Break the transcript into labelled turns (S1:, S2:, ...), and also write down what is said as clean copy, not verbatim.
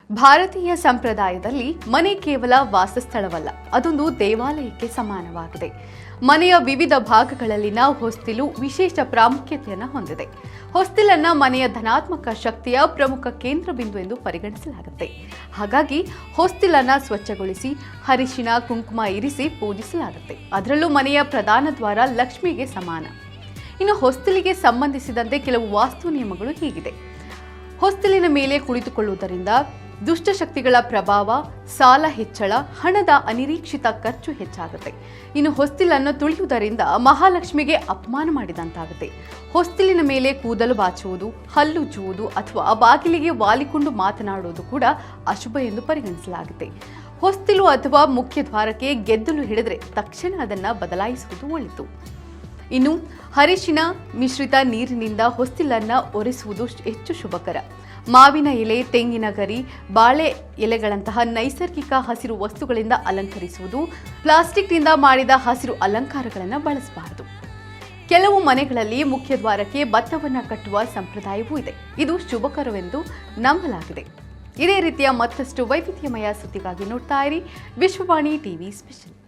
S1: ಭಾರತೀಯ ಸಂಪ್ರದಾಯದಲ್ಲಿ ಮನೆ ಕೇವಲ ವಾಸಸ್ಥಳವಲ್ಲ, ಅದೊಂದು ದೇವಾಲಯಕ್ಕೆ ಸಮಾನವಾಗಿದೆ. ಮನೆಯ ವಿವಿಧ ಭಾಗಗಳಲ್ಲಿನ ಹೊಸ್ತಿಲು ವಿಶೇಷ ಪ್ರಾಮುಖ್ಯತೆಯನ್ನು ಹೊಂದಿದೆ. ಹೊಸ್ತಿಲನ್ನ ಮನೆಯ ಧನಾತ್ಮಕ ಶಕ್ತಿಯ ಪ್ರಮುಖ ಕೇಂದ್ರ ಬಿಂದು ಎಂದು ಪರಿಗಣಿಸಲಾಗುತ್ತೆ. ಹಾಗಾಗಿ ಹೊಸ್ತಿಲನ್ನ ಸ್ವಚ್ಛಗೊಳಿಸಿ ಅರಿಶಿನ ಕುಂಕುಮ ಇರಿಸಿ ಪೂಜಿಸಲಾಗುತ್ತೆ. ಅದರಲ್ಲೂ ಮನೆಯ ಪ್ರಧಾನ ದ್ವಾರ ಲಕ್ಷ್ಮಿಗೆ ಸಮಾನ. ಇನ್ನು ಹೊಸ್ತಿಲಿಗೆ ಸಂಬಂಧಿಸಿದಂತೆ ಕೆಲವು ವಾಸ್ತು ನಿಯಮಗಳು ಹೀಗಿದೆ. ಹೊಸ್ತಿಲಿನ ಮೇಲೆ ಕುಳಿತುಕೊಳ್ಳುವುದರಿಂದ ದುಷ್ಟಶಕ್ತಿಗಳ ಪ್ರಭಾವ, ಸಾಲ ಹೆಚ್ಚಳ, ಹಣದ ಅನಿರೀಕ್ಷಿತ ಖರ್ಚು ಹೆಚ್ಚಾಗುತ್ತೆ. ಇನ್ನು ಹೊಸ್ತಿಲನ್ನು ತುಳಿಯುವುದರಿಂದ ಮಹಾಲಕ್ಷ್ಮಿಗೆ ಅಪಮಾನ ಮಾಡಿದಂತಾಗುತ್ತೆ. ಹೊಸ್ತಿಲಿನ ಮೇಲೆ ಕೂದಲು ಬಾಚುವುದು, ಹಲ್ಲುಜ್ಜುವುದು ಅಥವಾ ಬಾಗಿಲಿಗೆ ವಾಲಿಕೊಂಡು ಮಾತನಾಡುವುದು ಕೂಡ ಅಶುಭ ಎಂದು ಪರಿಗಣಿಸಲಾಗುತ್ತೆ. ಹೊಸ್ತಿಲು ಅಥವಾ ಮುಖ್ಯ ದ್ವಾರಕ್ಕೆ ಗೆದ್ದಲು ಹಿಡಿದರೆ ತಕ್ಷಣ ಅದನ್ನು ಬದಲಾಯಿಸುವುದು ಒಳಿತು. ಇನ್ನು ಅರಿಶಿನ ಮಿಶ್ರಿತ ನೀರಿನಿಂದ ಹೊಸ್ತಿಲನ್ನು ಒರೆಸುವುದು ಹೆಚ್ಚು ಶುಭಕರ. ಮಾವಿನ ಎಲೆ, ತೆಂಗಿನ ಗರಿ, ಬಾಳೆ ಎಲೆಗಳಂತಹ ನೈಸರ್ಗಿಕ ಹಸಿರು ವಸ್ತುಗಳಿಂದ ಅಲಂಕರಿಸುವುದು. ಪ್ಲಾಸ್ಟಿಕ್ನಿಂದ ಮಾಡಿದ ಹಸಿರು ಅಲಂಕಾರಗಳನ್ನು ಬಳಸಬಾರದು. ಕೆಲವು ಮನೆಗಳಲ್ಲಿ ಮುಖ್ಯ ದ್ವಾರಕ್ಕೆ ಭತ್ತವನ್ನು ಕಟ್ಟುವ ಸಂಪ್ರದಾಯವೂ ಇದೆ. ಇದು ಶುಭಕರವೆಂದು ನಂಬಲಾಗಿದೆ. ಇದೇ ರೀತಿಯ ಮತ್ತಷ್ಟು ವೈವಿಧ್ಯಮಯ ಸುದ್ದಿಗಾಗಿ ನೋಡ್ತಾ ಇರಿ ವಿಶ್ವವಾಣಿ ಟಿವಿ ಸ್ಪೆಷಲ್.